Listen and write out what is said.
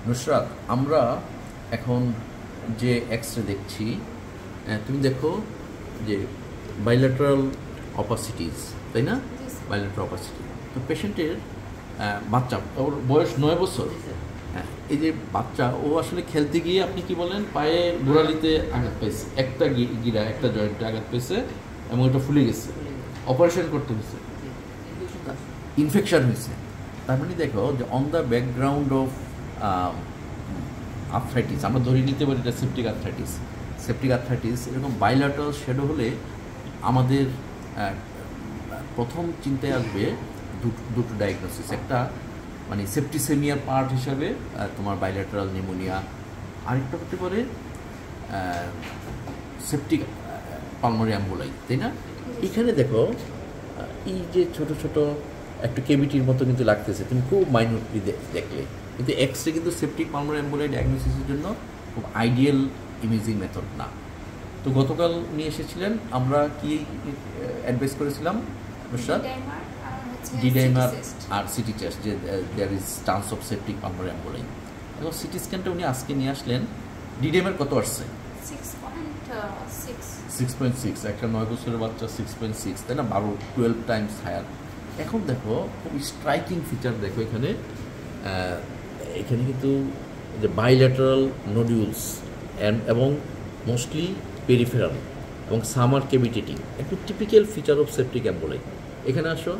নুসরাত, আমরা এখন যে এক্স-রে দেখছি, তুমি দেখো যে বাইলেটারাল অপাসিটিস, তাই না? Bilateral opacity. তো পেশেন্টের বাচ্চা, ওর বয়স 9 বছর। হ্যাঁ, এই যে বাচ্চা, ও আসলে খেলতে গিয়ে আপনি কি বলেন পায়ে গোড়ালিতে আঘাত পেয়েছে, একটা গিরা একটা জয়েন্টে আঘাত পেয়েছে এবং ওটা ফুলে গেছে, অপারেশন করতে হয়েছে, ইনফেকশন হয়েছে। তার মানে দেখো যে on the background of arthritis, আমরা ধরে নিতে পারি এটা সেপ্টিক আর্থ্রাইটিস। সেপ্টিক আর্থ্রাইটিস এরকম বাইলেটারাল শ্যাডো হলে আমাদের প্রথম চিন্তায় আসবে দুটো ডায়াগনোসিস। একটা মানে সেপ্টিসেমিয়ার পার্ট হিসাবে তোমার বাইলেটারাল নিউমোনিয়া, আরেকটা হতে পারে সেপ্টিক পালমোনারি এম্বোলাই, তাই না? এখানে দেখো এই যে ছোট ছোট একটা কেভিটির মতো কিন্তু লাগতেছে, তুমি খুব মাইনরলি দেখলে, কিন্তু এক্স-রে কিন্তু সেপ্টিক পালমোনারি এম্বোলাই ডায়াগনোসিসের জন্য খুব আইডিয়াল ইমেজিং মেথড না। তো গতকাল নিয়ে এসেছিলেন, আমরা কি অ্যাডভাইস করেছিলাম? ডিডাইমার আর সিটি চেস্ট, যে there is chance of septic pulmonary emboli. এখন সিটি স্ক্যানটা উনি আজকে নিয়ে আসলেন। ডিডাইমার কত আসছে? 6.6। একটা 9 বছরের বাচ্চা 6.6, তাই না? 12 টাইমস হায়ার। এখন দেখো খুব স্ট্রাইকিং ফিচার দেখো এখানে, এখানে কিন্তু যে বাইল্যাটারাল নোডিউলস এবং মোস্টলি পেরিফেরাল এবং সামার কেভিটেটিং, একটু টিপিক্যাল ফিচার অফ সেপ্টিক এম্বোলাই। এখানে আসো।